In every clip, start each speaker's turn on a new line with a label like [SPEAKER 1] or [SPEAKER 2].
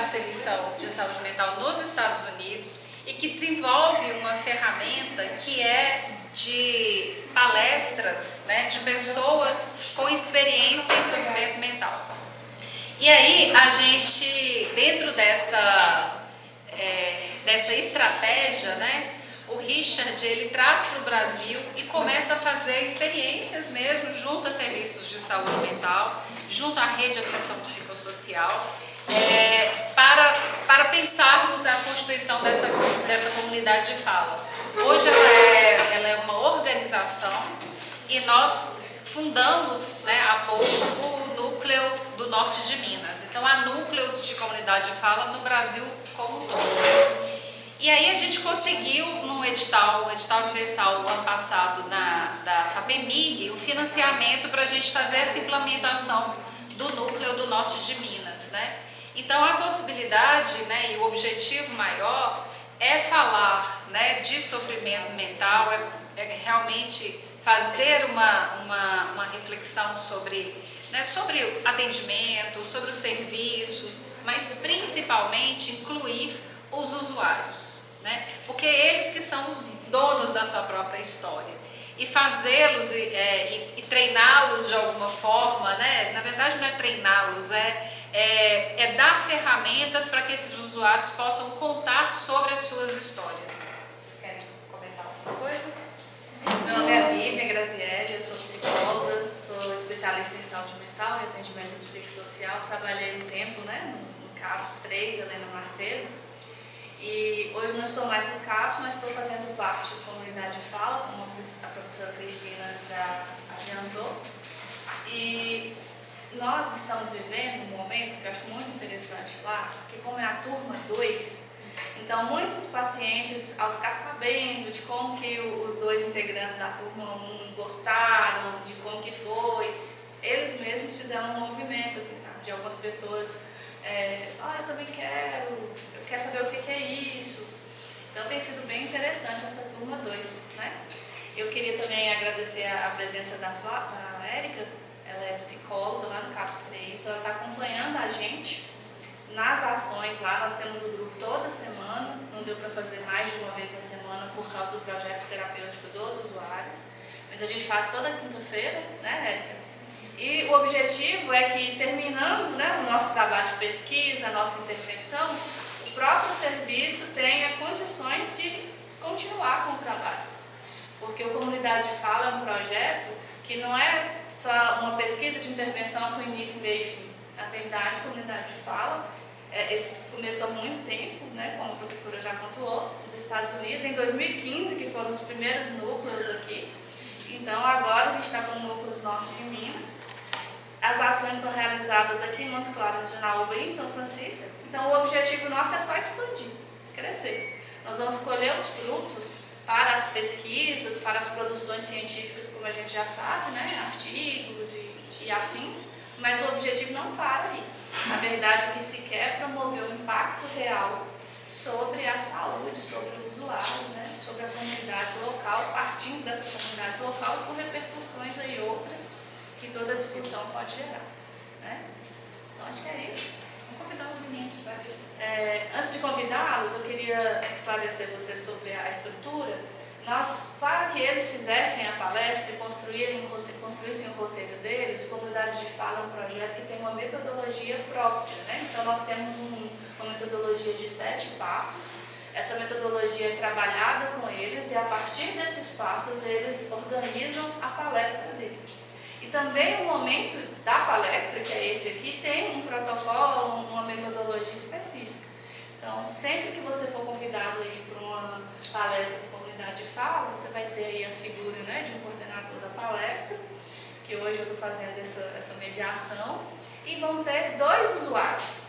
[SPEAKER 1] de serviço de saúde mental nos Estados Unidos e que desenvolve uma ferramenta que é de palestras, né, de pessoas com experiência em sofrimento mental. E aí a gente, dentro dessa estratégia, né, o Richard ele traz para o Brasil e começa a fazer experiências mesmo junto a serviços de saúde mental, junto à rede de atenção psicossocial, para pensarmos a constituição dessa comunidade de fala. Hoje ela é uma organização e nós fundamos, né, há pouco o Núcleo do Norte de Minas. Então há núcleos de comunidade de fala no Brasil como um todo. E aí a gente conseguiu no edital universal o ano passado da FAPEMIG, o financiamento para a gente fazer essa implementação do Núcleo do Norte de Minas, né? Então a possibilidade, né, e o objetivo maior é falar, né, de sofrimento mental, é realmente fazer uma reflexão sobre, né, sobre atendimento, sobre os serviços, mas principalmente incluir os usuários, né? Porque eles que são os donos da sua própria história e fazê-los e treiná-los de alguma forma, né? Na verdade não é treiná-los, é dar ferramentas para que esses usuários possam contar sobre as suas histórias. Vocês querem comentar alguma coisa?
[SPEAKER 2] Meu nome é Vivian Grazielli, eu sou psicóloga, sou especialista em saúde mental e atendimento psicossocial. Trabalhei um tempo, né, no CAPS 3, Helena Macedo. E hoje não estou mais no CAPS, mas estou fazendo parte da comunidade de fala, como a professora Cristina já adiantou. E nós estamos vivendo um momento que eu acho muito interessante lá, que como é a turma 2, então muitos pacientes, ao ficar sabendo de como que os dois integrantes da turma 1 gostaram, de como que foi, eles mesmos fizeram um movimento, assim, sabe, de algumas pessoas, eu também eu quero saber o que é isso. Então tem sido bem interessante essa turma 2, né? Eu queria também agradecer a presença da Érica. Ela é psicóloga lá no CAPS 3, então ela está acompanhando a gente nas ações lá. Nós temos o grupo toda semana, não deu para fazer mais de uma vez na semana por causa do projeto terapêutico dos usuários, mas a gente faz toda quinta-feira, né, Érica? E o objetivo é que, terminando, né, o nosso trabalho de pesquisa, a nossa intervenção, o próprio serviço tenha condições de continuar com o trabalho. Porque o Comunidade de Fala é um projeto que não é só uma pesquisa de intervenção com início, meio e fim. Na verdade, a Comunidade de Fala começou há muito tempo, né, como a professora já pontuou, nos Estados Unidos, em 2015, que foram os primeiros núcleos aqui. Então, agora a gente está com o Núcleo do Norte de Minas. As ações são realizadas aqui em Montes Claros, Janaúba e em São Francisco. Então, o objetivo nosso é só expandir, crescer. Nós vamos colher os frutos para as pesquisas, para as produções científicas, como a gente já sabe, né? Artigos e afins, mas o objetivo não para aí. Na verdade, o que se quer é promover um impacto real sobre a saúde, sobre o usuário, né? Sobre a comunidade local, partindo dessa comunidade local, com repercussões aí outras que toda discussão pode gerar, né? Então, acho que é isso.
[SPEAKER 1] Vamos convidar os meninos para
[SPEAKER 2] antes de convidá-los, eu queria esclarecer vocês sobre a estrutura. Para que eles fizessem a palestra e construíssem o roteiro deles, a Comunidade de Fala é um projeto que tem uma metodologia própria, né? Então, nós temos uma metodologia de 7 passos. Essa metodologia é trabalhada com eles e, a partir desses passos, eles organizam a palestra deles. E também o momento da palestra, que é esse aqui, tem um protocolo, uma metodologia específica. Então, sempre que você for convidado aí para uma palestra de comunidade de fala, você vai ter aí a figura, né, de um coordenador da palestra, que hoje eu estou fazendo essa mediação, e vão ter 2 usuários.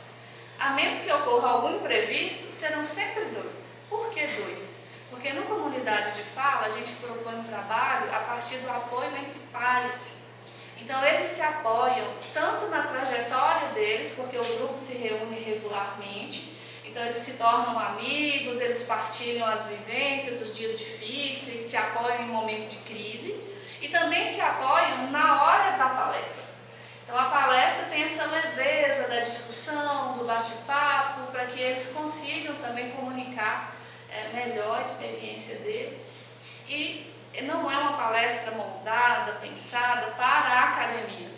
[SPEAKER 2] A menos que ocorra algum imprevisto, serão sempre 2. Por que 2? Porque no Comunidade de Fala, a gente propõe um trabalho a partir do apoio entre pares. Então, eles se apoiam tanto na trajetória deles, porque o grupo se reúne regularmente, então eles se tornam amigos, eles partilham as vivências, os dias difíceis, se apoiam em momentos de crise e também se apoiam na hora da palestra. Então, a palestra tem essa leveza da discussão, do bate-papo, para que eles consigam também comunicar melhor a experiência deles. E não é uma palestra moldada, pensada para a academia.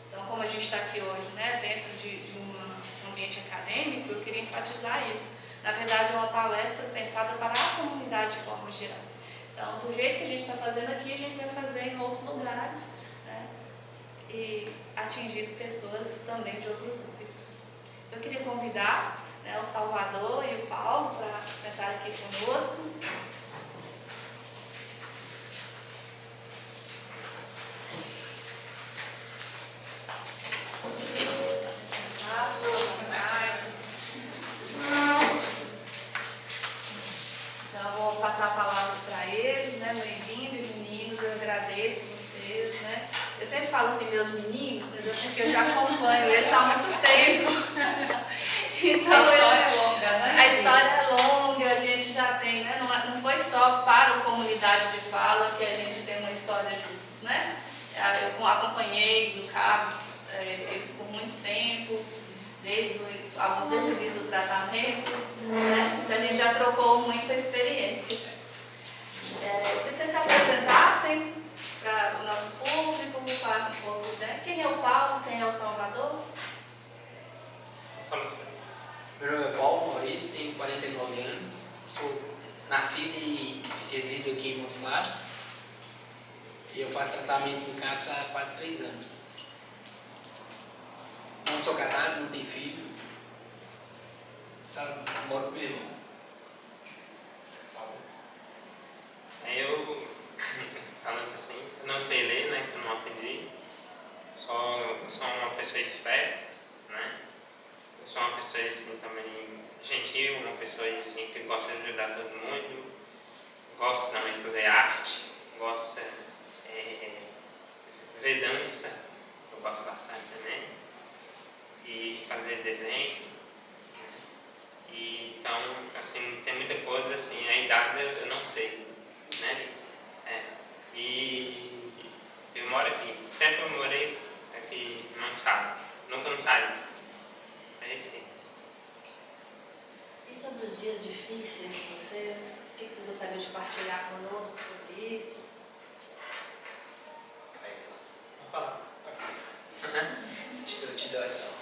[SPEAKER 2] Então, como a gente está aqui hoje, né, dentro de um ambiente acadêmico, eu queria enfatizar isso. Na verdade, é uma palestra pensada para a comunidade de forma geral. Então, do jeito que a gente está fazendo aqui, a gente vai fazer em outros lugares, né, e atingir pessoas também de outros âmbitos. Então, eu queria convidar, né, o Salvador e o Paulo para sentar aqui conosco. Então, eu vou passar a palavra para eles, né? Bem-vindos, meninos, eu agradeço vocês, né? Eu sempre falo assim, meus meninos, né? Porque eu já acompanho eles há muito tempo. Então,
[SPEAKER 1] a história é longa, né?
[SPEAKER 2] A história é longa, a gente já tem, né? Não foi só para a comunidade de fala que a gente tem uma história juntos, né? Eu acompanhei do CAPS eles por muito tempo, alguns desde o início do tratamento, né? Então a gente já trocou muita experiência. Queria que vocês se apresentassem para o nosso público, falassem um pouco, né? Quem é o Paulo, quem é o Salvador?
[SPEAKER 3] Meu nome é Paulo Maurício, tenho 49 anos, sou nascido e resido aqui em Montes Claros e eu faço tratamento no CAPS há quase 3 anos. Não sou casado, não tenho filho, só moro com meu irmão.
[SPEAKER 4] Eu, falando assim, eu não sei ler, né, que eu não aprendi, sou uma pessoa esperta, né, eu sou uma pessoa assim também gentil, uma pessoa assim que gosta de ajudar todo mundo, gosto também de fazer arte, gosto de ver dança, eu gosto bastante também, e fazer desenho, né? E então, assim, tem muita coisa assim, a idade eu não sei, né? E eu moro aqui, sempre eu morei aqui no estado, nunca não saí. É isso aí.
[SPEAKER 2] E sobre os dias difíceis de vocês? O que vocês gostariam de partilhar conosco sobre isso?
[SPEAKER 4] Vou falar.
[SPEAKER 3] Te dou essa.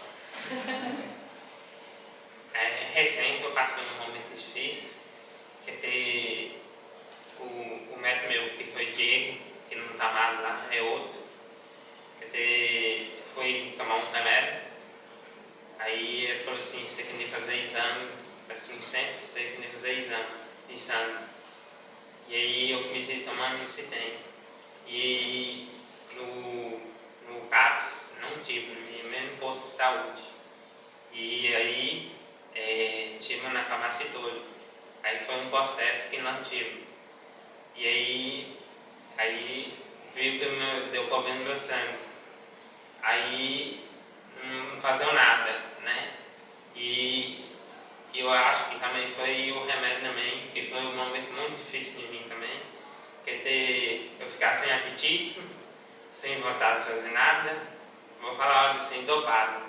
[SPEAKER 4] Recente eu passei um momento difícil, que ter o médico meu, que foi Diego, que não está mais lá, é outro, que foi tomar um remédio, aí ele falou assim, você queria fazer exame, assim, sempre você queria fazer exame de sangue. E aí eu comecei tomando esse tempo. E no CAPS não tive, no mesmo posto de saúde. E aí tive na farmácia toda. Aí foi um processo que nós tivemos. E aí viu que deu problema no meu sangue. Aí não fazia nada, né? E eu acho que também foi o remédio também, que foi um momento muito difícil de mim também. Eu ficar sem apetite, sem vontade de fazer nada, vou falar assim, dopado,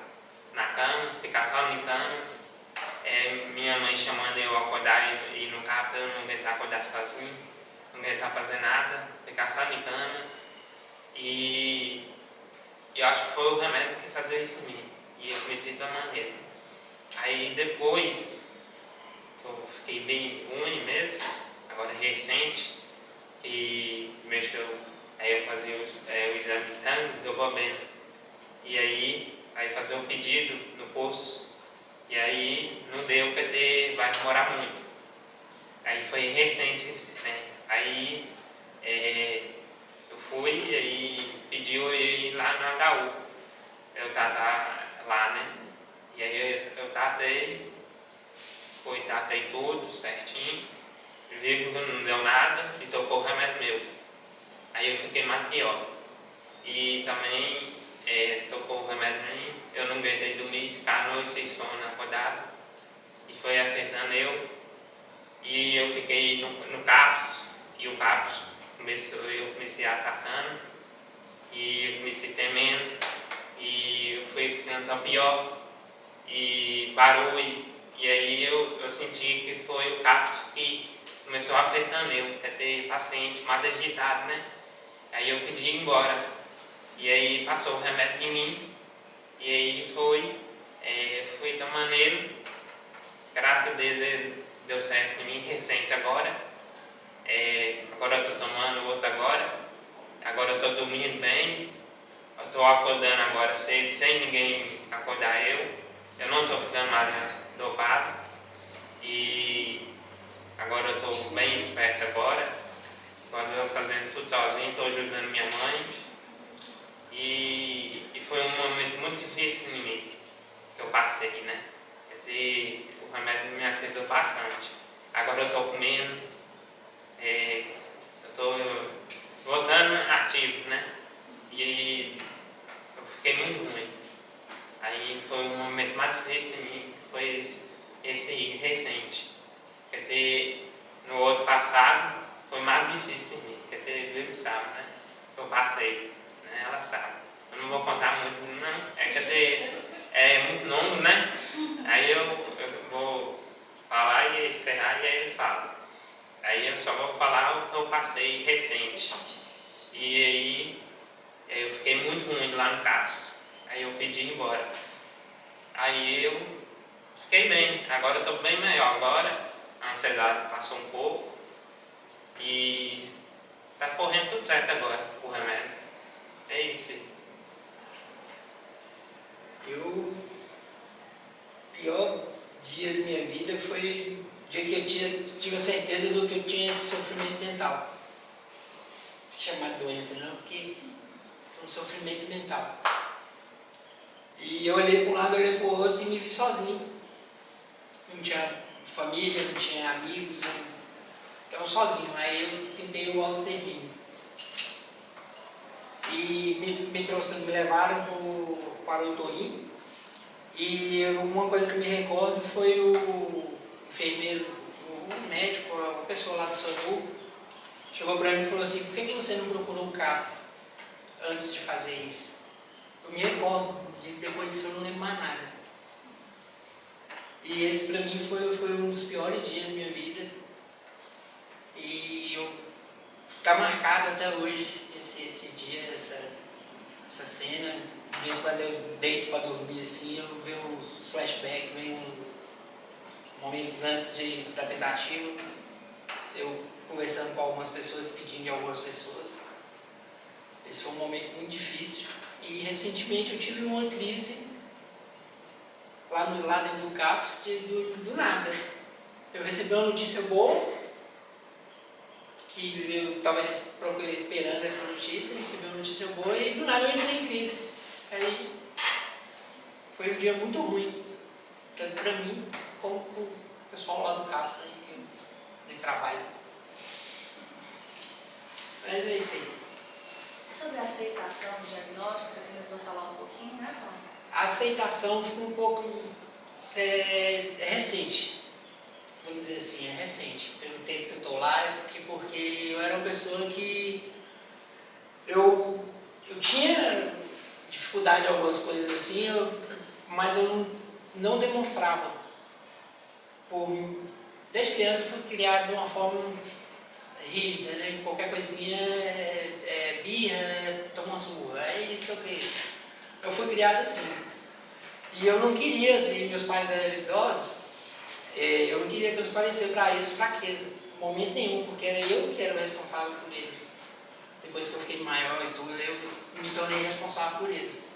[SPEAKER 4] na cama, ficar só na cama, minha mãe chamando eu a acordar e ir no carro, eu não aguentar acordar sozinho, não aguentar fazer nada, ficar só na cama, e eu acho que foi o remédio que fazia isso em mim, e eu comecei a tomar ele. Aí depois, eu fiquei bem ruim mesmo, agora recente, que mexeu, aí eu fazia o exame de sangue, deu problema. E aí fazer o pedido no posto, e aí não deu porque vai demorar muito. Aí foi recente esse tempo. Aí eu fui e aí pediu eu ir lá no HU. Eu tava lá, né? E aí eu tratei tudo certinho. Viu que não deu nada e tocou o remédio meu. Aí eu fiquei mais pior. E também tocou o remédio em mim, eu não aguentei dormir, ficar à noite sem sono, acordado. E foi afetando eu. E eu fiquei no CAPS, e o CAPS eu comecei atacando, e eu comecei temendo, e eu fui ficando só pior, e parou, e E aí eu senti que foi o CAPS que começou afetando eu, quer ter paciente mais agitado, né? Aí eu pedi ir embora. E aí passou o remédio de mim. E aí foi da maneira, graças a Deus ele deu certo em mim, recente agora. Agora eu estou tomando outro agora. Agora eu estou dormindo bem. Eu estou acordando agora cedo, sem ninguém acordar eu. Eu não estou ficando mais dopado. E agora eu estou bem esperto agora. Agora eu estou fazendo tudo sozinho, estou ajudando minha mãe. E foi um momento muito difícil em mim que eu passei, né? O remédio me afetou bastante. Agora eu estou comendo, eu estou voltando ativo, né? E eu fiquei muito ruim. Aí foi um momento mais difícil em mim, foi esse recente. No outro passado foi mais difícil em mim, Vivi sabe, né? Eu passei, né? Ela sabe. Eu não vou contar muito, não. É muito longo, né? Aí eu vou falar e encerrar e aí ele fala. Aí eu só vou falar o que eu passei recente. E aí eu fiquei muito ruim lá no CAPS. Aí eu pedi ir embora. Aí eu fiquei bem. Agora eu estou bem melhor. Agora a ansiedade passou um pouco. E tá correndo tudo certo agora, o remédio. É isso.
[SPEAKER 3] O pior dia da minha vida foi o dia que eu tive a certeza do que eu tinha esse sofrimento mental. Não chamar de doença não, porque foi um sofrimento mental. E eu olhei para um lado, olhei para o outro e me vi sozinho. Não tinha família, não tinha amigos, eu estava sozinho. Aí eu tentei o auto-extermínio. E me levaram para o Torinho. E uma coisa que eu me recordo foi o enfermeiro, o médico, a pessoa lá do SAMU, chegou para mim e falou assim: por que você não procurou o CAPS antes de fazer isso? Eu me recordo disso, depois disso eu não lembro mais nada. E esse para mim foi um dos piores dias da minha vida. E tá marcado até hoje esse dia, essa cena. Às vezes quando eu deito para dormir assim, eu vejo uns flashbacks, vejo uns momentos antes da tentativa, eu conversando com algumas pessoas, pedindo de algumas pessoas. Esse foi um momento muito difícil. E recentemente eu tive uma crise lá dentro do CAPS do nada. Eu recebi uma notícia boa, que eu estava esperando essa notícia, recebi uma notícia boa e do nada eu entrei em crise. Aí foi um dia muito ruim, tanto para mim como para o pessoal lá do CAPS aí, que eu trabalho. Mas é isso aí.
[SPEAKER 2] Sobre a aceitação do diagnóstico, você começou a falar um pouquinho, né?
[SPEAKER 3] A aceitação foi um pouco recente, vamos dizer assim, é recente. Pelo tempo que eu estou lá, porque eu era uma pessoa que eu tinha dificuldade em algumas coisas assim, mas eu não demonstrava. Desde criança eu fui criado de uma forma rígida, né? Qualquer coisinha birra, toma uma surra, é isso que eu fui criado assim. E eu não queria, e meus pais eram idosos, eu não queria transparecer para eles fraqueza, em momento nenhum, porque era eu que era o responsável por eles. Depois que eu fiquei maior e tudo, eu me tornei responsável por eles.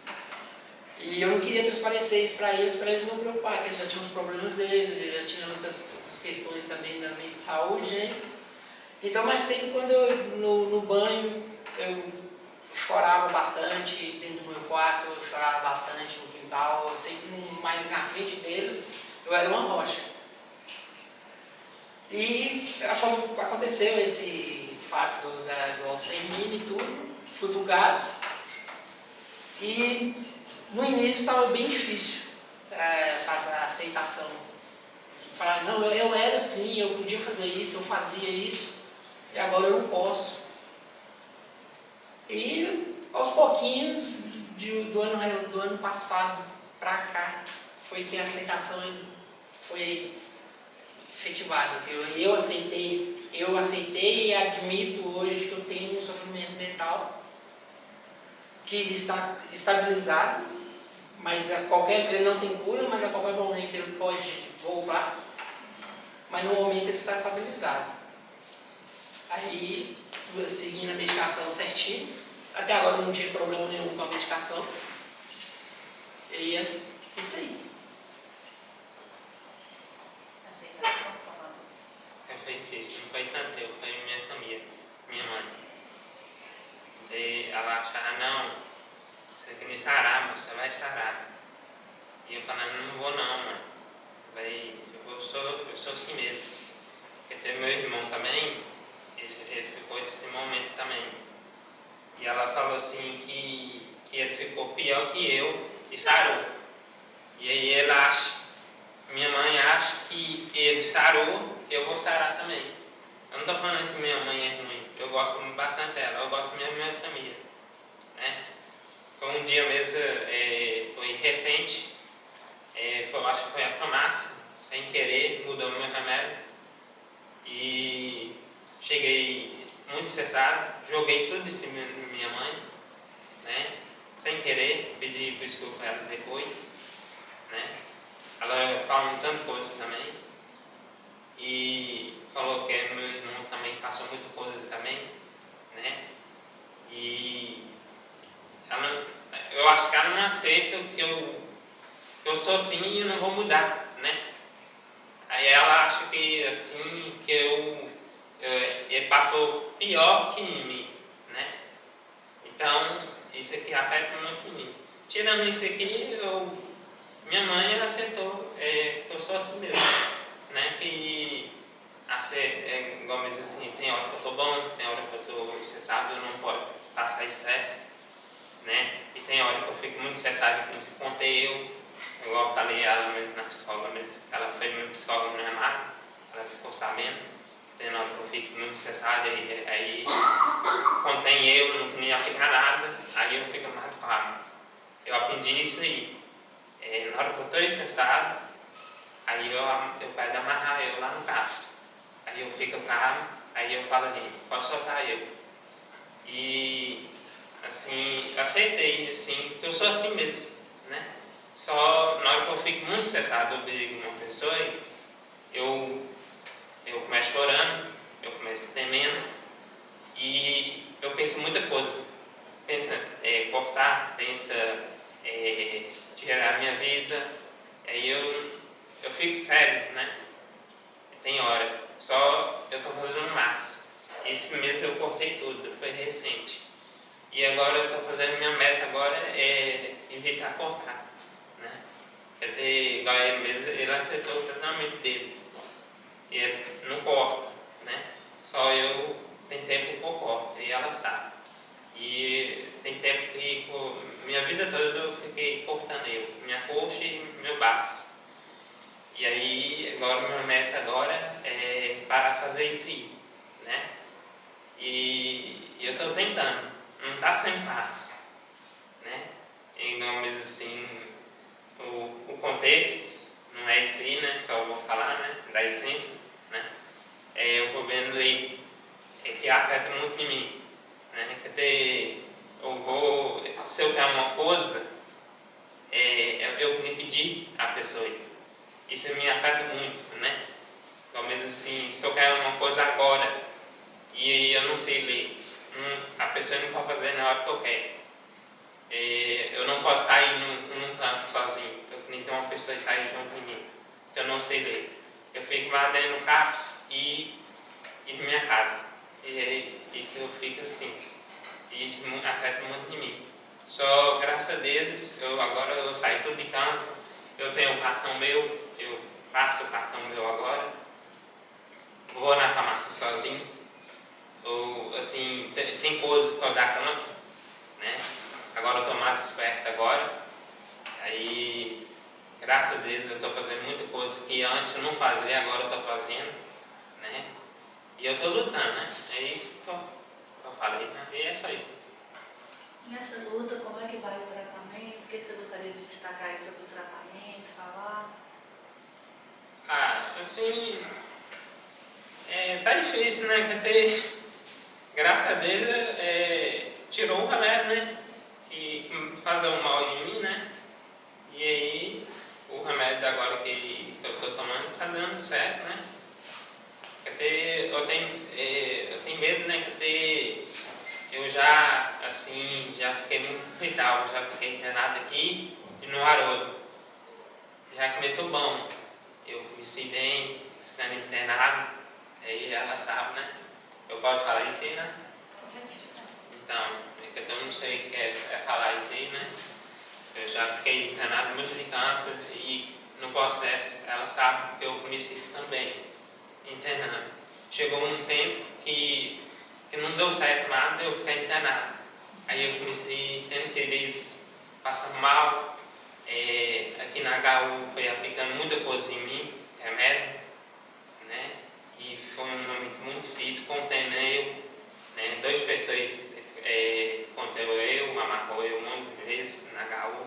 [SPEAKER 3] E eu não queria transparecer isso para eles não preocuparem, porque eles já tinham os problemas deles, eles já tinham outras questões também da minha saúde, né? Então, mas sempre quando no banho, eu chorava bastante, dentro do meu quarto eu chorava bastante, no quintal, sempre mais na frente deles, eu era uma rocha. E aconteceu esse fato do auto-extermínio e tudo, fui pro CAPS, e no início estava bem difícil essa aceitação. Falar, não, eu era assim, eu podia fazer isso, eu fazia isso, e agora eu não posso. E aos pouquinhos, do ano passado para cá, foi que a aceitação foi efetivada. Eu aceitei e admito hoje que eu tenho um sofrimento mental que está estabilizado, mas ele não tem cura, mas a qualquer momento ele pode voltar, mas no momento ele está estabilizado. Aí, seguindo a medicação certinho, até agora eu não tive problema nenhum com a medicação, e é isso aí.
[SPEAKER 2] Aceitação, Salvador.
[SPEAKER 4] Foi difícil, não foi tanto eu, foi minha família, minha mãe. E ela achava, não, você quer sarar, mas você vai sarar. E eu falando, não vou não, mãe. Eu sou assim mesmo. Porque teve meu irmão também, ele ficou nesse momento também. E ela falou assim que ele ficou pior que eu e sarou. E aí minha mãe acha que ele sarou, eu vou sarar também. Eu não estou falando que minha mãe é ruim, eu gosto bastante dela, eu gosto mesmo da minha família. Né? Foi um dia mesmo, foi recente, acho que foi a farmácia, sem querer, mudou meu remédio. E cheguei muito cessado, joguei tudo em cima da minha mãe, né? Sem querer, pedi desculpa a ela depois, né? Ela falou um tanto de coisa também, e falou que meu irmão também passou muita coisa também, né? E eu acho que ela não aceita que eu sou assim e eu não vou mudar, né? Aí ela acha que assim, que ele passou pior que em mim, né? Então, isso aqui afeta muito em mim. Tirando isso aqui, minha mãe aceitou que eu sou assim mesmo, né? Que igual me diz assim, tem hora que eu estou bom, tem hora que eu estou estressado, eu não posso passar estresse, né? E tem hora que eu fico muito estressado, que eu contei igual eu falei ela mesmo na psicóloga mesmo, ela foi minha psicóloga no remário, ela ficou sabendo, tem hora que eu fico muito estressado, aí quando tem eu, não queria ficar nada, aí eu fico mais calmo. Eu aprendi isso aí. Na hora que eu estou estressado, aí eu pego amarrar eu lá no CAPS. Aí eu fico calmo, aí eu falo assim, pode soltar eu. E assim, eu aceitei, assim, eu sou assim mesmo, né? Só na hora que eu fico muito estressado, eu brigo com uma pessoa, eu começo chorando, eu começo temendo e eu penso muita coisa. Pensa cortar, pensa tirar a minha vida, aí eu fico sério, né? Tem hora, só eu estou fazendo o máximo. Esse mês eu cortei tudo, foi recente. E agora eu estou fazendo, minha meta agora é evitar cortar. Igual ele mesmo, ele aceitou o tratamento dele. E ele não corta, né? Só eu, tem tempo que eu corto, e ela sabe. E tem tempo que, minha vida toda eu fiquei cortando minha coxa e meu braço. E aí, agora minha meta agora é parar de fazer isso aí, né? E eu estou tentando, não está sendo fácil, né? Igual mesmo assim, o contexto não é isso aí, né? Só vou falar, né? Da essência, né? Eu estou vendo aí que afeta muito em mim, né? Se eu quero uma coisa, eu me pedir a pessoa. Isso me afeta muito, né? Então, mesmo assim, se eu quero uma coisa agora e eu não sei ler, a pessoa não pode fazer na hora que eu quero. Eu não posso sair num canto sozinho. Eu nem ter uma pessoa e sair junto de mim, que eu não sei ler. Eu fico lá dentro do CAPS e na minha casa. E isso eu fico assim. E isso afeta muito em mim. Só graças a Deus, agora eu saio tudo de campo. Eu tenho o cartão meu, eu passo o cartão meu agora. Vou na farmácia sozinho. Assim, tem coisas que eu dar conta, né? Agora eu estou mais desperto agora. Aí, graças a Deus, eu estou fazendo muita coisa que antes eu não fazia, agora eu estou fazendo, né? E eu estou lutando, né? É isso que eu falei, né? E é só isso.
[SPEAKER 2] Nessa luta, como é que vai o tratamento? O que você gostaria de destacar aí sobre o tratamento, falar?
[SPEAKER 4] assim, tá difícil, né? Porque, graças a Deus, tirou o remédio, né? E fazer um mal em mim, né? E aí, o remédio agora que eu tô tomando tá dando certo, né? Porque eu tenho medo, né? Porque eu já, assim, já fiquei muito vital, já fiquei internado aqui e no Haroldo. Já começou bom. Eu comecei bem, ficando internado, aí ela sabe, né? Eu posso falar isso aí, né? Então, eu não sei o que é falar isso aí, né? Eu já fiquei internado muito de canto e no processo ela sabe que eu comecei ficando bem, internado. Chegou um tempo que não deu certo nada, eu fiquei internado. Aí eu comecei tendo crises, passando mal. Aqui na HU foi aplicando muita coisa em mim, remédio, né? E foi um momento muito difícil, contendo eu, né? 2 pessoas contendo eu, amarrou eu um monte de vezes na HU.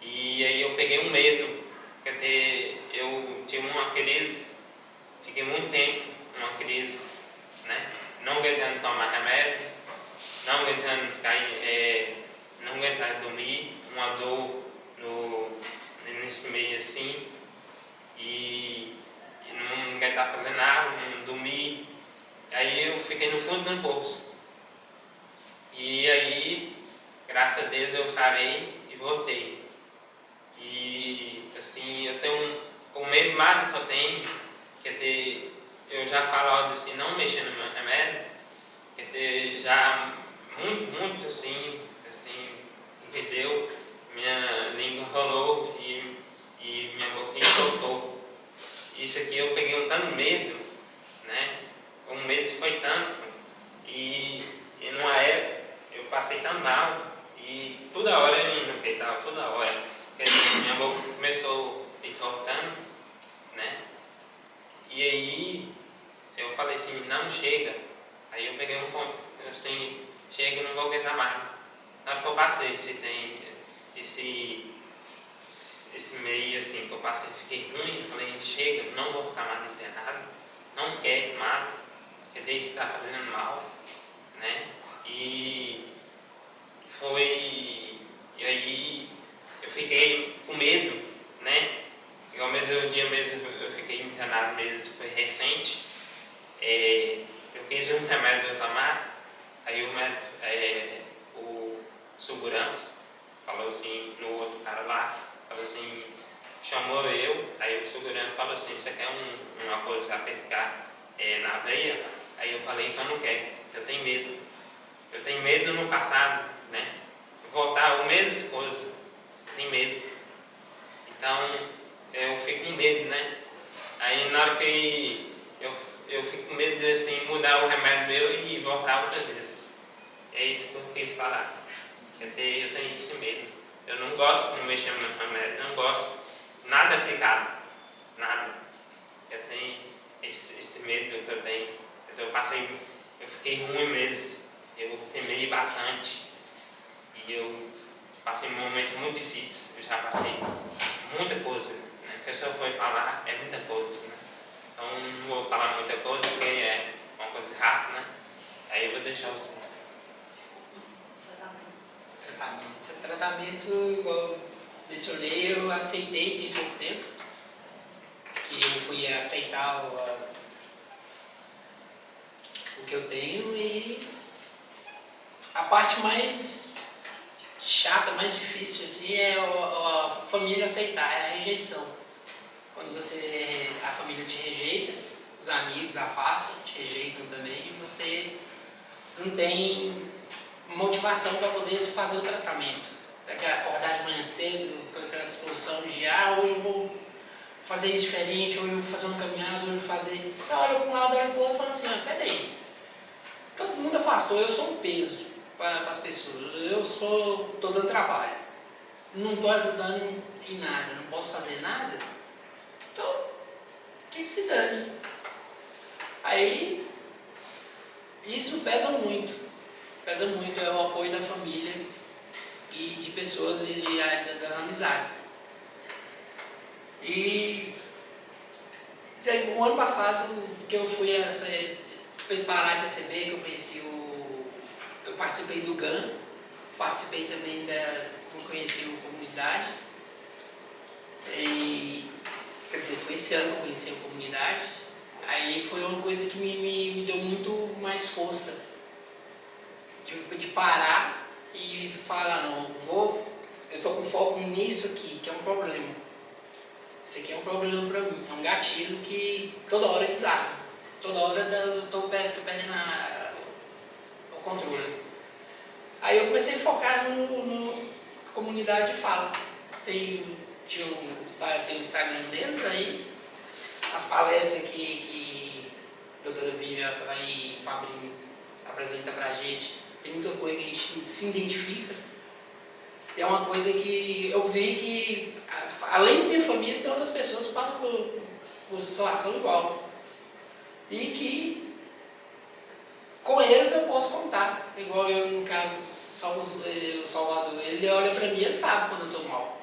[SPEAKER 4] E aí eu peguei um medo, porque eu tive uma crise, fiquei muito tempo numa crise, né? Não aguentando tomar remédio, não aguentando não aguentando dormir, uma dor nesse meio assim, e não aguentava fazer nada, não dormir. Aí eu fiquei no fundo do poço. E aí, graças a Deus, eu sarei e voltei. E assim, eu tenho o medo mais que eu tenho, que eu já falo assim, não mexer no meu remédio, que já muito assim, entendeu? Minha língua rolou e minha boca soltou. Isso aqui eu peguei um tanto medo, né? O medo foi tanto, e numa época eu passei tão mal, e toda hora eu ia no hospital, toda hora. Porque minha boca começou a entortando, né? E aí eu falei assim, não chega. Aí eu peguei um ponto assim, chega, não vou aguentar mais. Na hora que eu passei, se tem esse meio assim que eu passei, fiquei ruim, eu falei, chega, não vou ficar mais internado, não quero mais, porque isso está fazendo mal, né? E aí eu fiquei com medo, né? Igual mesmo dia mesmo eu fiquei internado mesmo, foi recente. Eu quis um remédio eu tomar, aí o segurança falou assim, no outro cara lá, falou assim, chamou eu, aí o segurança falou assim, você quer uma coisa para aplicar na veia? Aí eu falei que eu não quero, eu tenho medo. Eu tenho medo no passado, né? Voltar a mesma coisa, eu tenho medo. Então, eu fico com medo, né? Aí na hora que eu fico com medo de assim, mudar o remédio meu e voltar outra vez. É isso que eu quis falar. Eu tenho esse medo. Eu não gosto de mexer no meu remédio, não gosto. Nada aplicado. Nada. Eu tenho esse medo que eu tenho. Eu fiquei ruim mesmo. Eu temei bastante. E eu passei um momento muito difícil. Eu já passei muita coisa. Né? A pessoa foi falar, é muita coisa. Né? Então não vou falar muita coisa porque é uma coisa rápida, né? Aí eu vou deixar você.
[SPEAKER 3] Tratamento, igual eu mencionei, eu aceitei tem pouco tempo. Que eu fui aceitar o que eu tenho, e a parte mais chata, mais difícil assim, é a família aceitar, é a rejeição. Quando a família te rejeita, os amigos afastam, te rejeitam também, e você não tem motivação para poder fazer o tratamento. Acordar de manhã cedo, com aquela disposição de, hoje eu vou fazer isso diferente, hoje eu vou fazer uma caminhada, hoje eu vou fazer... Você olha para um lado, olha para o outro e fala assim, peraí, todo mundo afastou, eu sou um peso para as pessoas, eu estou dando trabalho, não estou ajudando em nada, não posso fazer nada, então, que se dane. Aí, isso pesa muito, é o apoio da família e de pessoas e das amizades. E O ano passado, que eu fui preparar e perceber que eu conheci eu participei do GAN, participei também conheci a comunidade. E, quer dizer, foi esse ano que eu conheci a comunidade. Aí foi uma coisa que me deu muito mais força de parar e falar, não, eu tô com foco nisso aqui, que é um problema. Isso aqui é um problema para mim, é um gatilho que toda hora desarma, toda hora eu tô perdendo o controle. Aí eu comecei a focar no comunidade de fala. Tem o Instagram deles aí, as palestras que a doutora Vivian e o Fabrinho apresenta pra gente, tem muita coisa que a gente se identifica. É uma coisa que eu vi que, além da minha família, tem outras pessoas que passam por situação igual. E que com eles eu posso contar. Igual eu, no caso, o Salvador, ele olha pra mim, ele sabe quando eu tô mal.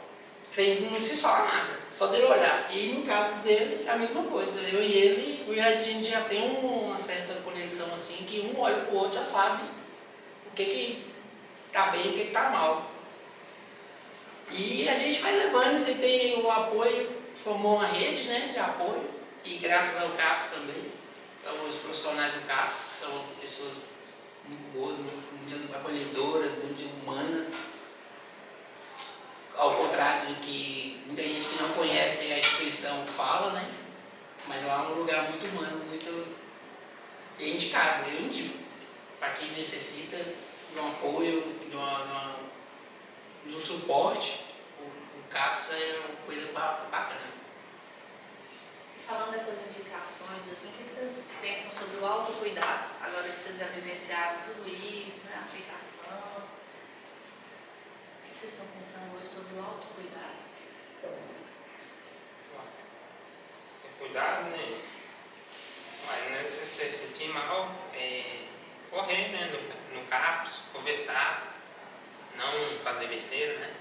[SPEAKER 3] Sem, não precisa falar nada, só dele olhar. E no caso dele, é a mesma coisa. Eu e ele, a gente já tem uma certa conexão assim, que um olha pro outro já sabe o que tá bem e o que tá mal. E a gente vai levando, você tem o apoio, formou uma rede, né, de apoio, e graças ao CAPS também. Então, os profissionais do CAPS, que são pessoas muito boas, muito acolhedoras, muito humanas. Ao contrário de que muita gente que não conhece a instituição fala, né? Mas lá é um lugar muito humano, muito indicado, eu indico. Para quem necessita de um apoio, de um suporte, o CAPS é uma coisa bacana.
[SPEAKER 2] Falando dessas indicações, assim, o que vocês pensam sobre o autocuidado? Agora que vocês já vivenciaram tudo isso, né? Aceitação. O que vocês estão pensando hoje sobre o autocuidado?
[SPEAKER 4] Cuidado, né? Mas né, se você se sentir mal, correr, né? No CAPS, conversar, não fazer besteira, né?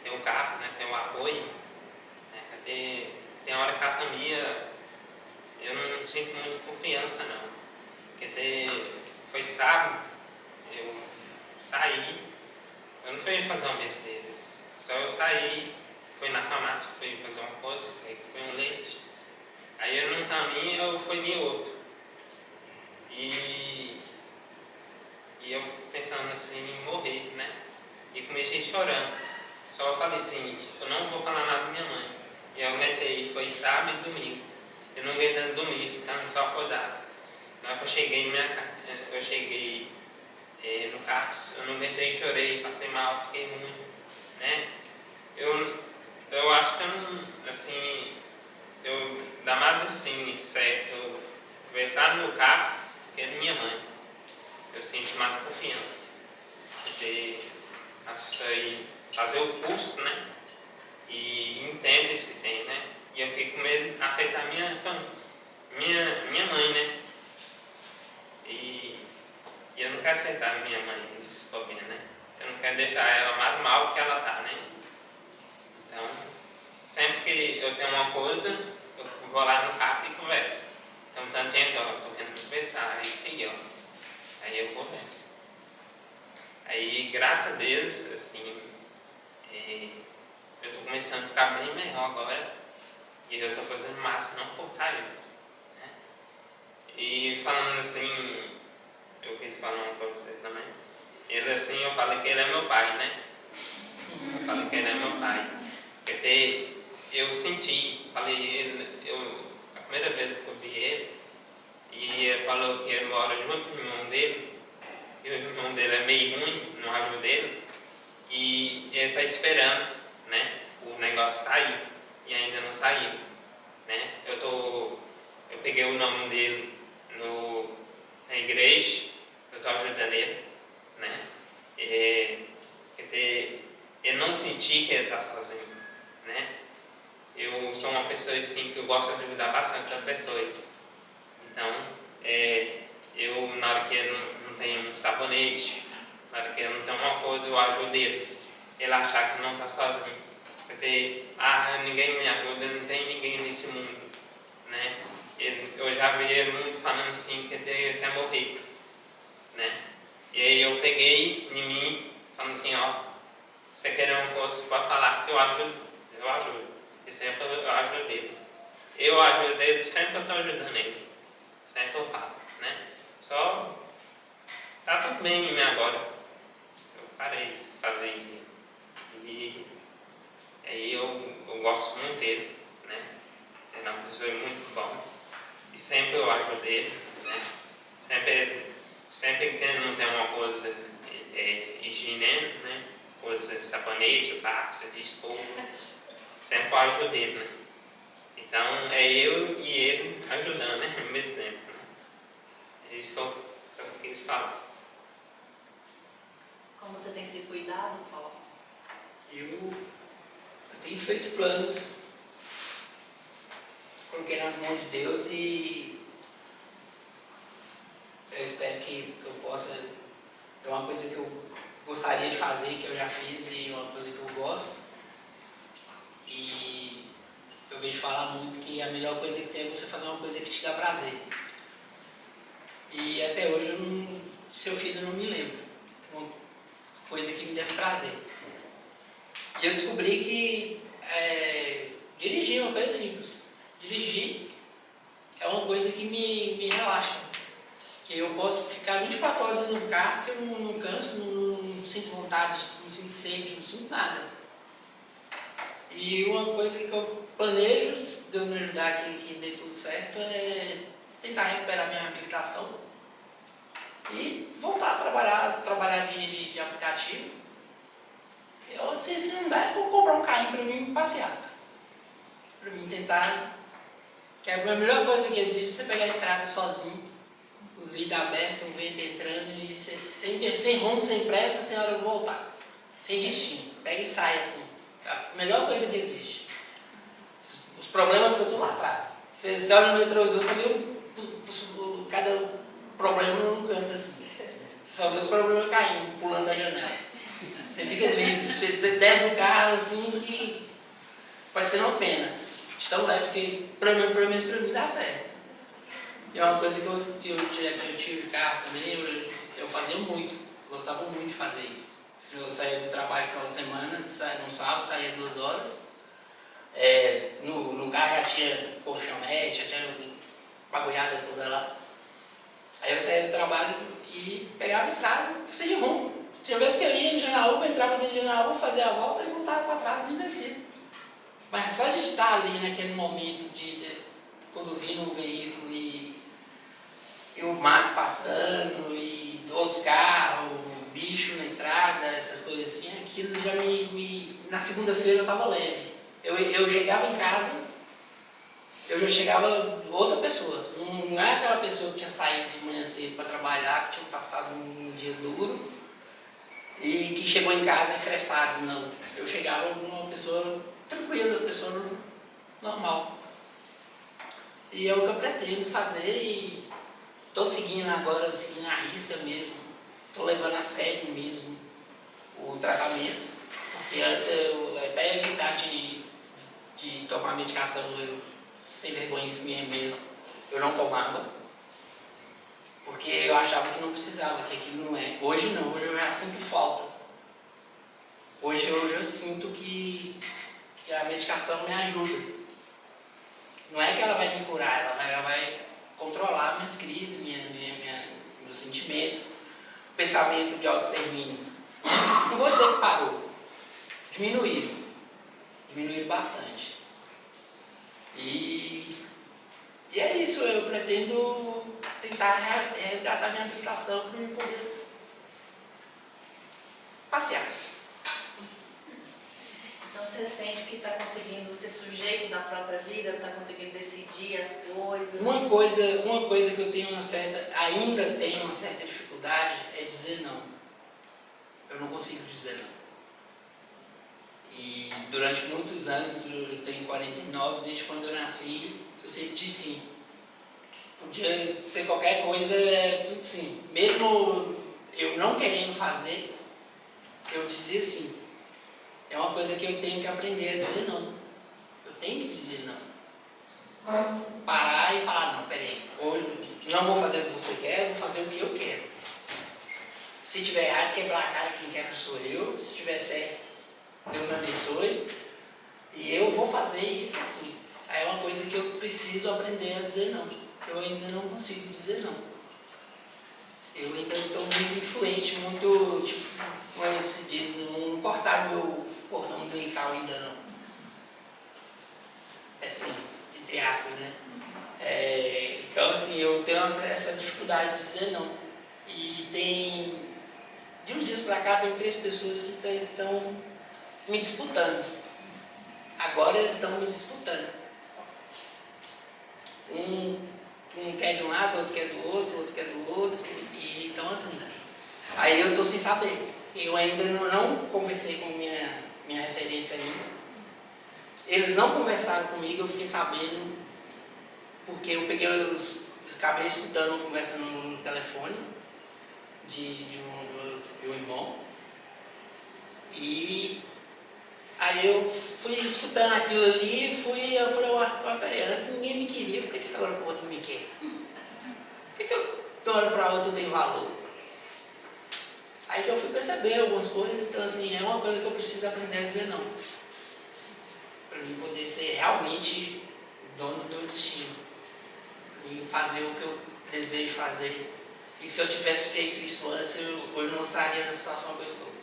[SPEAKER 4] Tem o CAPS, né? Tem o apoio, né? Tem hora que a família, eu não sinto muito confiança, não. Porque foi sábado, eu saí, eu não fui fazer uma besteira, só eu saí, fui na farmácia, fui fazer uma coisa, aí fui um leite, aí eu num caminho, eu fui em outro. E eu pensando assim em morrer, né? E comecei chorando. Só eu falei assim, eu não vou falar nada da minha mãe. E eu aguentei, foi sábado e domingo. Eu não aguentei dormir, ficando só acordado. Na hora que eu cheguei no CAPS, eu não aguentei, chorei, passei mal, fiquei ruim, né? Eu acho que eu não, assim, eu dá mais assim, certo, conversar no CAPS que é de minha mãe. Eu sinto mais confiança. Porque a pessoa aí fazer o curso, né? E entende se tem, né? E eu fiquei com medo de afetar minha mãe, né? E eu não quero afetar minha mãe nesse problema, né? Eu não quero deixar ela mais mal que ela tá, né? Então, sempre que eu tenho uma coisa, eu vou lá no CAP e converso. Então, tanto gente, ó, eu tô querendo conversar, é isso aí, ó. Aí eu converso. Aí, graças a Deus, assim, eu tô começando a ficar bem melhor agora. E eu tô fazendo o máximo não cortar ele, né? E falando assim, eu quis falar uma coisa pra você também. Ele assim, eu falei que ele é meu pai, né? Eu falei que ele é meu pai. Porque eu senti, a primeira vez que eu vi ele, e ele falou que ele mora junto com o irmão dele, e o irmão dele é meio ruim, não ajuda ele, e ele tá esperando, né, o negócio sair, e ainda não saiu, né? Eu peguei o nome dele na igreja, eu tô ajudando ele, né? Eu não senti que ele tá sozinho, né? Eu sou uma pessoa assim que eu gosto de ajudar bastante a pessoa. Então, eu na hora que ele não tem um sabonete, na hora que ele não tem uma coisa, eu ajudo ele achar que não está sozinho. Porque, ninguém me ajuda, não tem ninguém nesse mundo já vi ele muito falando assim que ele quer morrer, né? E aí eu peguei em mim, falando assim, ó, você quer uma coisa, você pode falar, eu ajudo. E sempre eu ajudo ele. Eu ajudo ele, sempre eu estou ajudando ele. Sempre eu falo, né? Só tá tudo bem em mim agora. Eu parei de fazer isso. E aí eu gosto muito dele, né? Ele é uma pessoa muito bom. E sempre eu ajudo ele, né? Sempre que não tem uma coisa higiene, né? Coisa sabonete, pasta, escova, sempre eu ajudo ele, né? Então é eu e ele ajudando, né? Ao mesmo tempo, né? É isso que eu quis falar.
[SPEAKER 2] Como você tem se cuidado, Paulo?
[SPEAKER 3] Eu tenho feito planos, coloquei nas mãos de Deus e eu espero que eu possa. É uma coisa que eu gostaria de fazer, que eu já fiz, e uma coisa que eu gosto. E eu vejo falar muito que a melhor coisa que tem é você fazer uma coisa que te dá prazer. E até hoje, se eu fiz, eu não me lembro. Uma coisa que me desse prazer. E eu descobri que dirigir é uma coisa simples. Dirigir é uma coisa que me relaxa. Que eu posso ficar 24 horas no carro, que eu não canso, não sinto vontade, não sinto sede, não sinto nada. E uma coisa que eu planejo, se Deus me ajudar que dê tudo certo, é tentar recuperar minha habilitação e voltar a trabalhar de aplicativo. Se não der, eu vou comprar um carrinho para mim passear. Para mim tentar. Que é a melhor coisa que existe é você pegar a estrada sozinho, os vidros abertos, o vento entrando, e você, sem rumo, sem pressa, sem hora de voltar. Sem destino. Pega e sai assim. A melhor coisa que existe. Os problemas ficam tudo lá atrás. Você olha no retrovisor, você vê cada problema num canto assim. Você só vê os problemas caindo, pulando da janela. Você fica livre, você desce no carro assim que vai ser uma pena. De tão leve que pra mim dá certo. E é uma coisa que eu tive carro também, eu fazia muito, gostava muito de fazer isso. Eu saía do trabalho no final de semana, no sábado saía 2 horas. No carro já tinha colchonete, já tinha bagulhada toda lá. Aí eu saía do trabalho e pegava a estrada, sem rumo. Tinha vezes que eu ia em Janaúba, entrava dentro de Janaúba, fazia a volta e voltava para trás, nem descia. Mas só de estar ali naquele momento de conduzindo um veículo e o mato passando e outros carros, bicho na estrada, essas coisas assim, aquilo já na segunda-feira eu estava leve. Eu chegava em casa, eu já chegava outra pessoa. Não é aquela pessoa que tinha saído de manhã cedo para trabalhar, que tinha passado um dia duro e que chegou em casa estressado, não. Eu chegava uma pessoa tranquila, uma pessoa normal. E é o que eu pretendo fazer e estou seguindo agora, seguindo a risca mesmo. Estou levando a sério mesmo o tratamento. Porque antes eu até evitar de tomar medicação, eu sem vergonha mesmo, eu não tomava. Porque eu achava que não precisava, que aquilo não é. Hoje não, hoje eu já sinto falta. Hoje eu sinto que a medicação me ajuda. Não é que ela vai me curar, ela vai controlar minhas crises, meu sentimento, o pensamento de autoextermínio. Não vou dizer que parou, diminuíram bastante. E é isso, eu pretendo tentar resgatar minha habilitação para eu poder passear.
[SPEAKER 2] Então você sente que está conseguindo ser sujeito da própria vida, está conseguindo decidir as coisas?
[SPEAKER 3] Uma coisa que eu tenho ainda tenho uma certa dificuldade é dizer não. Eu não consigo dizer não. E durante muitos anos, eu tenho 49, desde quando eu nasci, eu sempre disse sim. Podia ser qualquer coisa, tudo sim. Mesmo eu não querendo fazer, eu dizia sim. É uma coisa que eu tenho que aprender a dizer não. Eu tenho que dizer não. Parar e falar, não, peraí. não vou fazer o que você quer, eu vou fazer o que eu quero. Se tiver errado, quebrar a cara, quem quebra sou eu. Se tiver certo, Deus me abençoe. E eu vou fazer isso assim. Aí é uma coisa que eu preciso aprender a dizer não. Eu ainda não consigo dizer não. Eu ainda estou muito influente, muito, tipo, como é que se diz, não cortar meu cordão umbilical ainda não. Assim, entre aspas, né? Então assim, eu tenho essa dificuldade de dizer não. E de uns dias para cá, tem 3 pessoas que estão me disputando. Agora eles estão me disputando. Um quer de um lado, outro quer do outro quer do outro. E então assim, aí eu estou sem saber. Eu ainda não conversei com minha referência ainda. Eles não conversaram comigo, eu fiquei sabendo, porque eu acabei escutando uma conversa no telefone de um irmão. E aí eu fui escutando aquilo ali, eu falei, peraí, antes ninguém me queria, por que agora o outro me quer? Por que eu, de uma hora para outra, eu tenho valor? Aí que eu fui perceber algumas coisas, então assim, é uma coisa que eu preciso aprender a dizer não. Para mim poder ser realmente dono do destino. E fazer o que eu desejo fazer. E se eu tivesse feito isso antes, eu não estaria na situação que eu estou.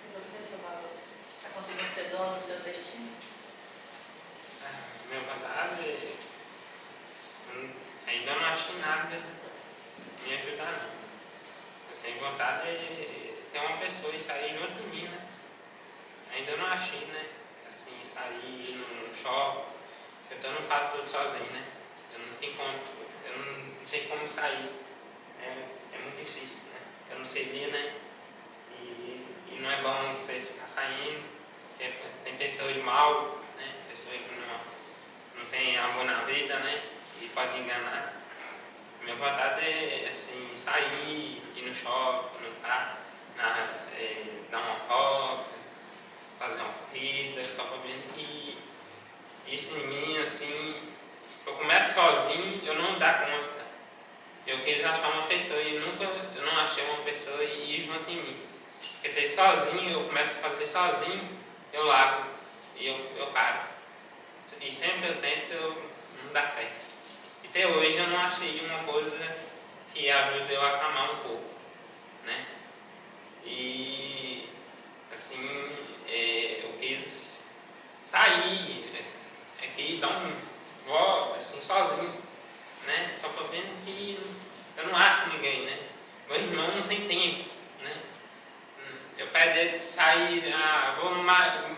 [SPEAKER 2] E você, Salvador? Está conseguindo ser dono do seu destino?
[SPEAKER 4] Minha vontade, ainda não acho nada me ajudar não. Eu tenho vontade de ter uma pessoa e sair junto de mim, né? Ainda não achei, né? Assim, sair no shopping, eu não faço tudo sozinho, né? Eu não sei como sair. É muito difícil, né? Eu não sei ler, né? E não é bom você ficar saindo. Tem pessoas mal, né? Pessoas que não tem amor na vida, né? E pode enganar. Minha vontade é assim, sair, ir no shopping, no carro, dar uma volta, fazer uma corrida, só para ver que isso em mim, assim, eu começo sozinho, eu não dá conta. Eu quis achar uma pessoa e eu não achei uma pessoa e ir junto em mim. Porque sozinho, eu começo a fazer sozinho, eu largo e eu paro. E sempre eu tento, não dá certo. E até hoje eu não achei uma coisa que ajude eu a acalmar um pouco, né? E assim, eu quis sair aqui, dar um volta assim, sozinho, né? Só pra ver que eu não acho ninguém, né? Meu irmão não tem tempo, né? Eu peço ele de sair,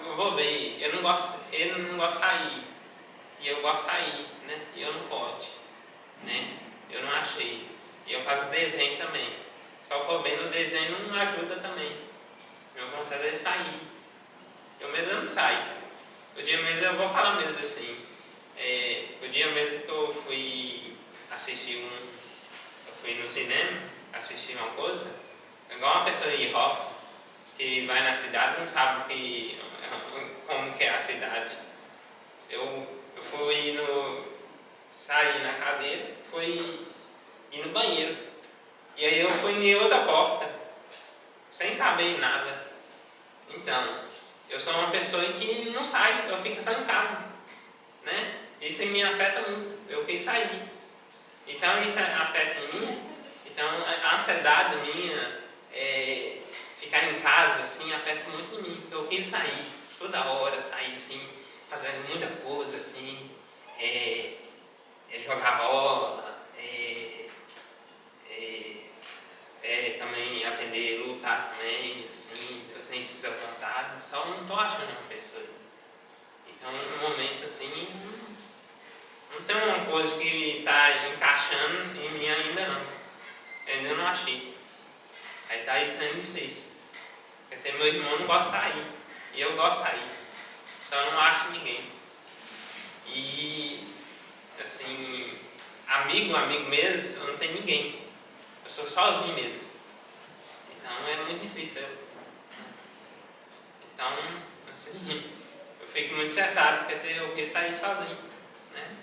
[SPEAKER 4] eu vou ver, ele não gosta de sair, e eu gosto de sair, né? E eu não pode, né? Eu não achei. E eu faço desenho também. Só que vendo o desenho não ajuda também. Minha vontade é sair. Eu mesmo não saio. O dia mesmo eu vou falar mesmo assim. O dia mesmo que eu fui assistir eu fui no cinema assistir uma coisa, igual uma pessoa de roça que vai na cidade não sabe como que é a cidade. Eu fui sair na cadeira, fui ir no banheiro. E aí eu fui em outra porta, sem saber nada. Então, eu sou uma pessoa que não sai, eu fico só em casa, né? Isso me afeta muito, eu quis sair. Então isso afeta em mim. Então a ansiedade minha, ficar em casa assim, afeta muito em mim. Eu quis sair, toda hora sair assim, fazendo muita coisa assim, jogar bola, também aprender a lutar também, assim, eu tenho essa vontade, só não estou achando uma pessoa. Então no momento assim, não tem uma coisa que está encaixando em mim ainda não. Eu ainda não achei. Aí está aí sendo difícil. Porque meu irmão não gosta de sair. E eu gosto de sair. Só não acho ninguém. E assim, amigo mesmo, eu não tenho ninguém. Eu sou sozinho mesmo. Então é muito difícil. Então, assim, eu fico muito cessado porque eu quis sair sozinho, né?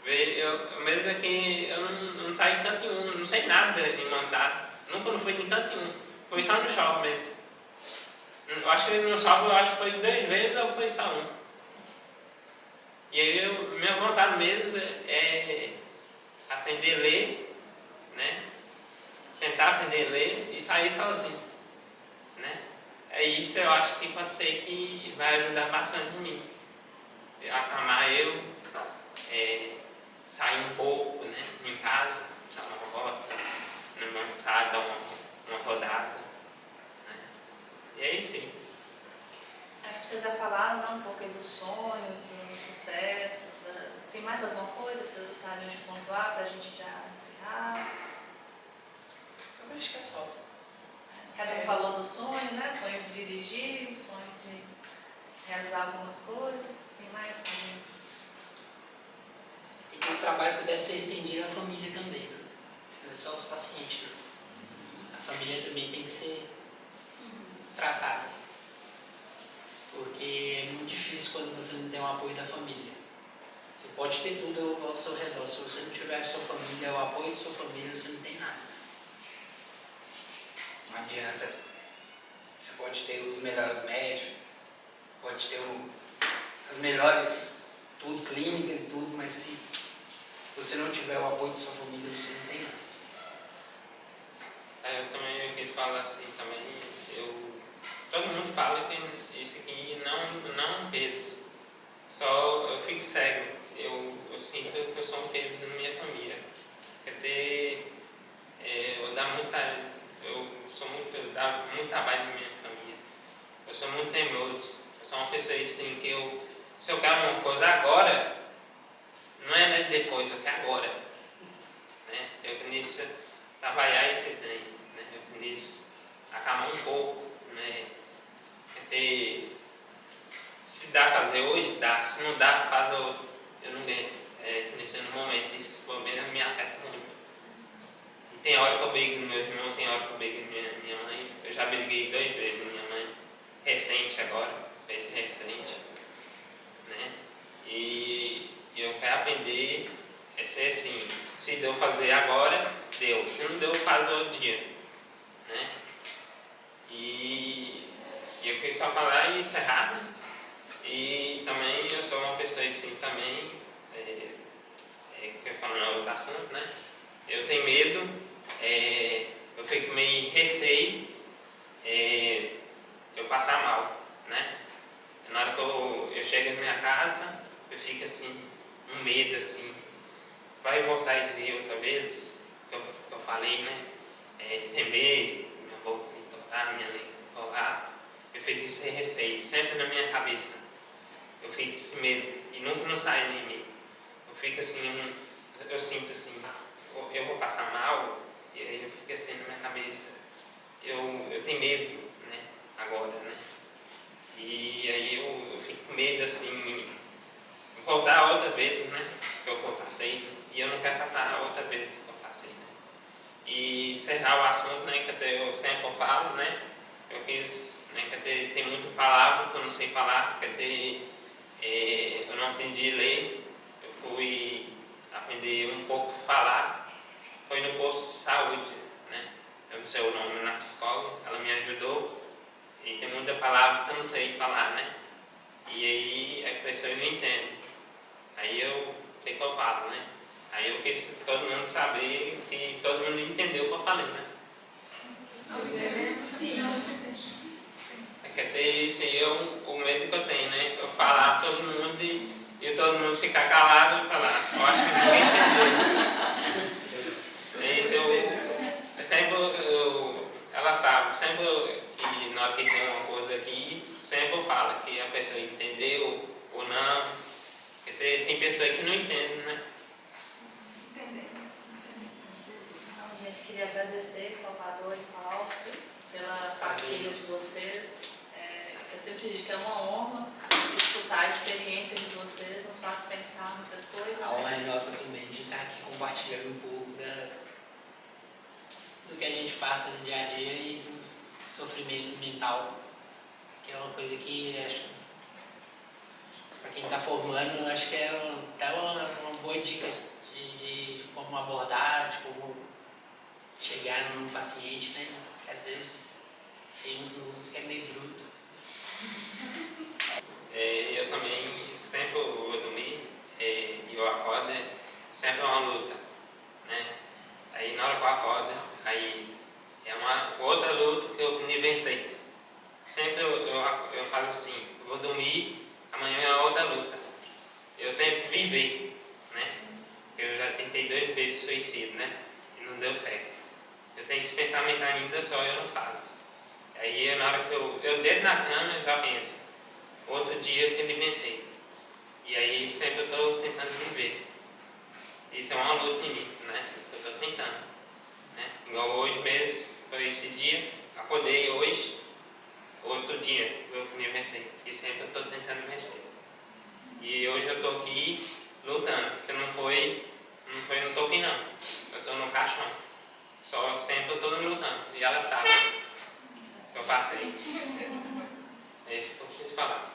[SPEAKER 4] Mesmo aqui, eu não saí em canto nenhum, não sei nada em Manzar. Nunca não fui em canto nenhum. Fui só no shopping mesmo. Eu acho que no shopping foi 2 vezes ou foi só um. E aí minha vontade mesmo é aprender a ler, né? Tentar aprender a ler e sair sozinho, né? É isso, eu acho que pode ser que vai ajudar bastante em mim. Acalmar eu, sair um pouco, né? Em casa, dar uma volta, no mercado, dar uma rodada, né? E é isso aí.
[SPEAKER 2] Acho que vocês já falaram, né, um pouco aí dos sonhos, dos sucessos. Tem mais alguma coisa que vocês gostariam de pontuar para a gente já encerrar?
[SPEAKER 3] Eu acho que é só.
[SPEAKER 2] Cada um falou do sonho, né? Sonho de dirigir, sonho de realizar algumas coisas. Tem mais algum?
[SPEAKER 3] E que o trabalho pudesse ser estendido à família também, né? Não é só os pacientes, né? A família também tem que ser tratada. Porque é muito difícil quando você não tem o apoio da família. Você pode ter tudo ao seu redor. Se você não tiver a sua família, o apoio da sua família, você não tem nada. Não adianta. Você pode ter os melhores médicos, pode ter as melhores, tudo, clínicas e tudo, mas se você não tiver o apoio da sua família, você não tem nada.
[SPEAKER 4] Eu também queria falar assim também. Todo mundo fala que isso aqui não é um peso. Só eu fico cego. Eu sinto que eu sou um peso na minha família. Eu dou muito trabalho na minha família. Eu sou muito teimoso. Eu sou uma pessoa assim que se eu quero uma coisa agora, não é depois, eu quero agora. Né? Eu queria trabalhar esse trem. Né? Eu queria acalmar um pouco. Né? Se dá para fazer hoje, dá. Se não dá, faz outro. Eu não ganho. Nesse momento, isso por menos me afeta muito. E tem hora que eu brigo no meu irmão, tem hora que eu brigo com minha mãe. Eu já briguei 2 vezes com minha mãe. Recente agora. Recente. Né? E eu quero aprender a ser assim. Se deu fazer agora, deu. Se não deu, faz outro dia. Né? E eu queria só falar e encerrar. Né? E também eu sou uma pessoa assim também, que eu falo no outro assunto, né? Eu tenho medo, eu fico meio receio, eu passar mal, né? Na hora que eu chego na minha casa, eu fico assim, um medo assim, vai voltar a dizer outra vez, que eu falei, né? Temer, minha boca entortar, minha língua rolar, eu fico esse receio, sempre na minha cabeça. Eu fico esse medo e nunca não sai de mim. Eu fico assim, eu sinto assim, eu vou passar mal, e aí eu fico assim na minha cabeça. Eu tenho medo, né? Agora, né? E aí eu fico com medo assim, voltar outra vez, né? Que eu passei, e eu não quero passar outra vez que eu passei, né? E encerrar o assunto, né? Que eu sempre falo, né? Eu quis, né? Que tem muita palavra que eu não sei falar, eu não aprendi a ler, eu fui aprender um pouco a falar, foi no posto de saúde, né? Eu não sei o nome na psicóloga, ela me ajudou, e tem muita palavra que eu não sei falar, né? E aí a pessoa não entende. Aí o que eu falo, né? Aí eu quis todo mundo saber que todo mundo entendeu o que eu falei, né?
[SPEAKER 2] Sim.
[SPEAKER 4] Quer ter isso aí, o medo que eu tenho, né? Eu falar para todo mundo e todo mundo ficar calado e falar. Eu acho que ninguém entendeu. Isso ela sabe, sempre que na hora que tem uma coisa aqui, sempre eu falo que a pessoa entendeu ou não. Porque tem pessoa que não entende, né?
[SPEAKER 2] Entendemos. Então, gente, queria agradecer Salvador e Paulo pela partilha de vocês. Eu sempre digo que é uma honra escutar a experiência de vocês, nos faz pensar muita coisa.
[SPEAKER 3] A honra é nossa também de estar aqui compartilhando um pouco do que a gente passa no dia a dia e do sofrimento mental, que é uma coisa que acho que para quem está formando, acho que é até uma boa dicas de como abordar, de como chegar num paciente, né? Porque às vezes tem uns que é meio bruto.
[SPEAKER 4] Eu também sempre vou dormir e eu acordo, sempre é uma luta, né? Aí na hora que eu acordo, aí é uma outra luta que eu me venci. Sempre eu faço assim, eu vou dormir, amanhã é outra luta. Eu tento viver, né? Eu já tentei 2 vezes suicídio, né? E não deu certo. Eu tenho esse pensamento ainda, só eu não faço. Aí na hora que eu deito na cama, eu já penso, outro dia eu tenho que vencer. E aí sempre eu estou tentando viver. Isso é uma luta em mim, né? Eu estou tentando. Né? Igual hoje mesmo, foi esse dia, acordei hoje, outro dia eu queria vencer. E sempre eu estou tentando vencer. E hoje eu estou aqui lutando, porque não foi no toque não. Eu estou no caixão. Só sempre eu estou lutando. E ela sabe. Eu passei. É isso que eu preciso falar.